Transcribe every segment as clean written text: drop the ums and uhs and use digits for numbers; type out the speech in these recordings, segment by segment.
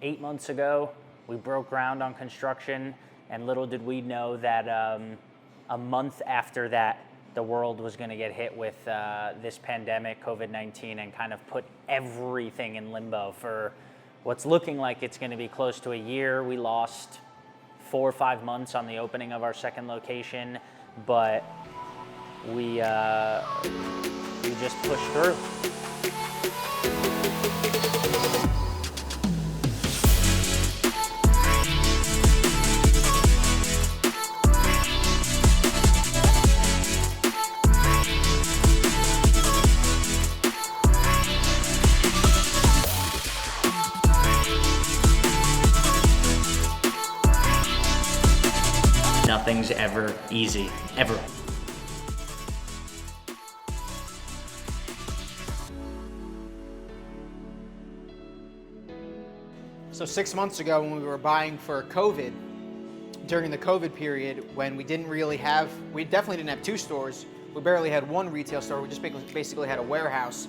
8 months ago. We broke ground on construction, and little did we know that a month after that, the world was going to get hit with this pandemic, COVID-19, and kind of put everything in limbo for what's looking like it's going to be close to a year. We lost 4 or 5 months on the opening of our second location, but we just pushed through. Nothing's ever easy, ever. So 6 months ago when we were buying for COVID, during the COVID period, when we definitely didn't have 2 stores, we barely had 1 retail store, we just basically had a warehouse.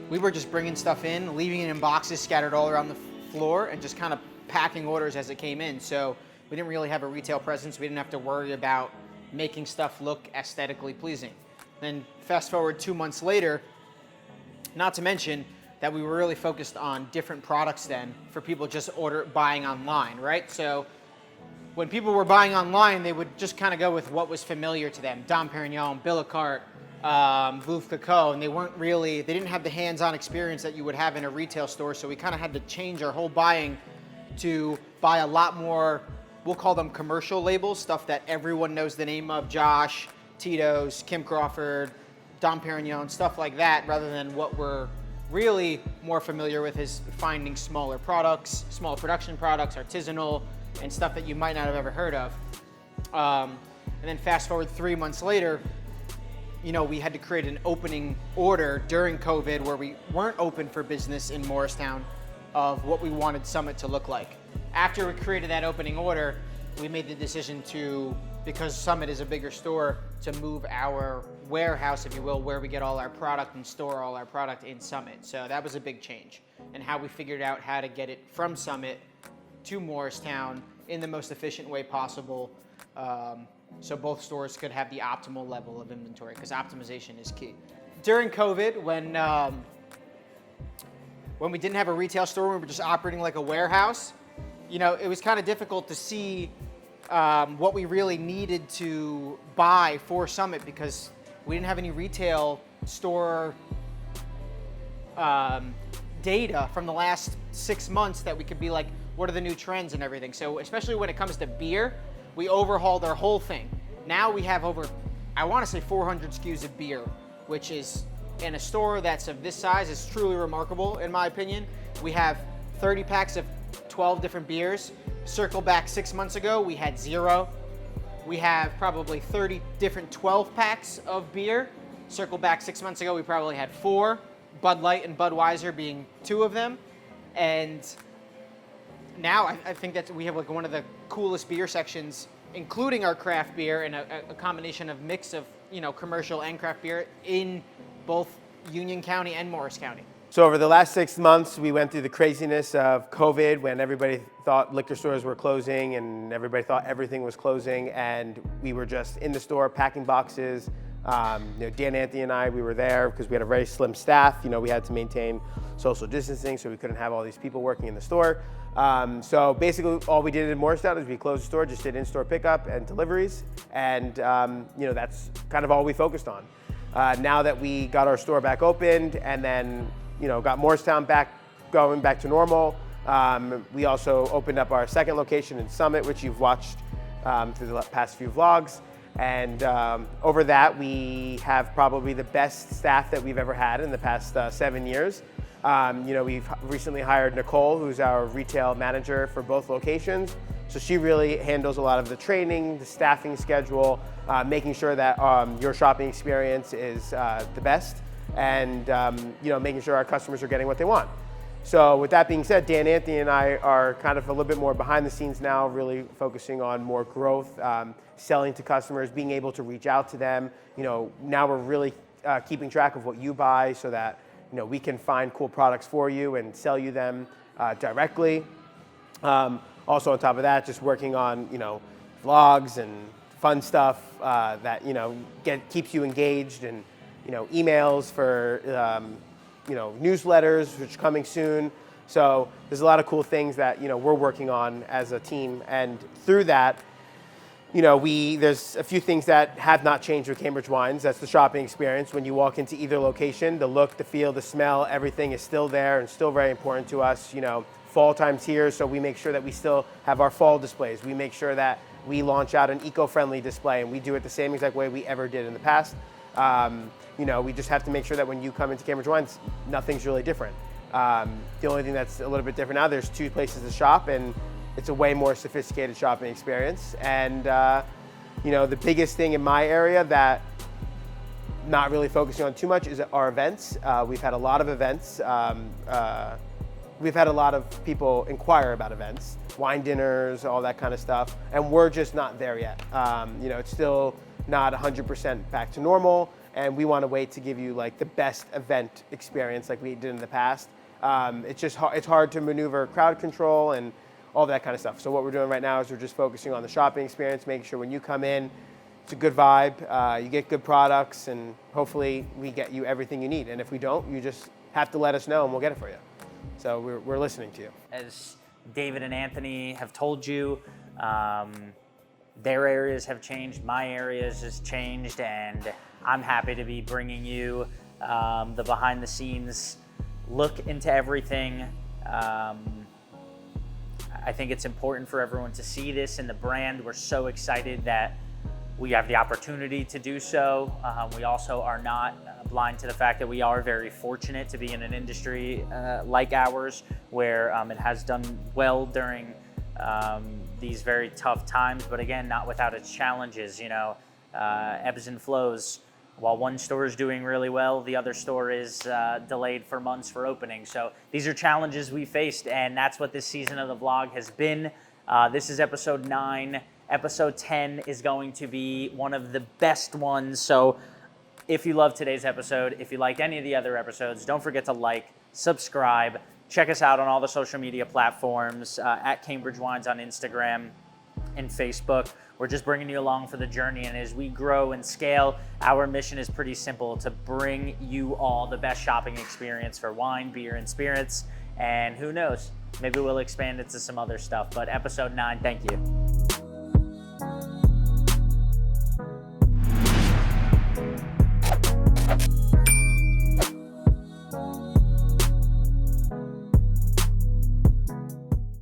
We were just bringing stuff in, leaving it in boxes scattered all around the floor, and just kind of packing orders as it came in. So we didn't really have a retail presence. We didn't have to worry about making stuff look aesthetically pleasing. Then fast forward 2 months later, not to mention that we were really focused on different products then for people just buying online, right? So when people were buying online, they would just kind of go with what was familiar to them. Dom Perignon, Billecart, Veuve Clicquot, and they didn't have the hands-on experience that you would have in a retail store. So we kind of had to change our whole buying to buy a lot more, we'll call them commercial labels, stuff that everyone knows the name of, Josh, Tito's, Kim Crawford, Dom Perignon, stuff like that, rather than what we're really more familiar with is finding smaller products, small production products, artisanal, and stuff that you might not have ever heard of. And then fast forward 3 months later, we had to create an opening order during COVID where we weren't open for business in Morristown of what we wanted Summit to look like. After we created that opening order, we made the decision to, because Summit is a bigger store, to move our warehouse, if you will, where we get all our product and store all our product in Summit. So that was a big change, and how we figured out how to get it from Summit to Morristown in the most efficient way possible, so both stores could have the optimal level of inventory, because optimization is key. During COVID, when we didn't have a retail store, we were just operating like a warehouse, it was kind of difficult to see what we really needed to buy for Summit, because we didn't have any retail store data from the last 6 months that we could be like, what are the new trends and everything. So especially when it comes to beer, we overhauled our whole thing. Now we have over, I want to say 400 SKUs of beer, which is, in a store that's of this size, is truly remarkable in my opinion. We have 30 packs of 12 different beers. Circle back 6 months ago, we had 0. We have probably 30 different 12 packs of beer. Circle back 6 months ago, we probably had 4, Bud Light and Budweiser being 2 of them. And now I think that we have like one of the coolest beer sections, including our craft beer, and a combination of mix of commercial and craft beer in both Union County and Morris County. So over the last 6 months, we went through the craziness of COVID, when everybody thought liquor stores were closing and everybody thought everything was closing, and we were just in the store packing boxes. Dan Anthony and I, we were there because we had a very slim staff. We had to maintain social distancing, so we couldn't have all these people working in the store. So basically all we did in Morristown is we closed the store, just did in-store pickup and deliveries, and that's kind of all we focused on. Now that we got our store back opened, and then got Morristown going back to normal, we also opened up our second location in Summit, which you've watched through the past few vlogs. And over that, we have probably the best staff that we've ever had in the past 7 years. We've recently hired Nicole, who's our retail manager for both locations. So she really handles a lot of the training, the staffing schedule, making sure that your shopping experience is the best, and making sure our customers are getting what they want. So with that being said, Dan Anthony and I are kind of a little bit more behind the scenes now, really focusing on more growth, selling to customers, being able to reach out to them. Now we're really keeping track of what you buy, so that we can find cool products for you and sell you them directly. Also on top of that, just working on, vlogs and fun stuff that, keeps you engaged, and, emails for, newsletters, which are coming soon. So there's a lot of cool things that, we're working on as a team. And through that, there's a few things that have not changed with Cambridge Wines. That's the shopping experience. When you walk into either location, the look, the feel, the smell, everything is still there and still very important to us. Fall time's here, so we make sure that we still have our fall displays. We make sure that we launch out an eco-friendly display, and we do it the same exact way we ever did in the past. We just have to make sure that when you come into Cambridge Wines, nothing's really different. The only thing that's a little bit different now, there's 2 places to shop, and it's a way more sophisticated shopping experience. And the biggest thing in my area that not really focusing on too much is our events. We've had a lot of events. We've had a lot of people inquire about events, wine dinners, all that kind of stuff, and we're just not there yet. It's still not 100% back to normal, and we want to wait to give you like the best event experience like we did in the past. It's hard to maneuver crowd control and all that kind of stuff. So what we're doing right now is we're just focusing on the shopping experience, making sure when you come in, it's a good vibe, you get good products, and hopefully we get you everything you need. And if we don't, you just have to let us know and we'll get it for you. So we're listening to you. As David and Anthony have told you, their areas have changed, my areas has changed, and I'm happy to be bringing you the behind the scenes look into everything. I think it's important for everyone to see this in the brand. We're so excited that we have the opportunity to do so. We also are not blind to the fact that we are very fortunate to be in an industry like ours, where it has done well during these very tough times, but again, not without its challenges, ebbs and flows. While one store is doing really well, the other store is delayed for months for opening. So these are challenges we faced, and that's what this season of the vlog has been. This is episode 9. Episode 10 is going to be one of the best ones. So if you loved today's episode, if you liked any of the other episodes, don't forget to like, subscribe, check us out on all the social media platforms, at Cambridge Wines on Instagram and Facebook. We're just bringing you along for the journey, and as we grow and scale, our mission is pretty simple: to bring you all the best shopping experience for wine, beer, and spirits. And who knows, maybe we'll expand into some other stuff. But episode 9, thank you.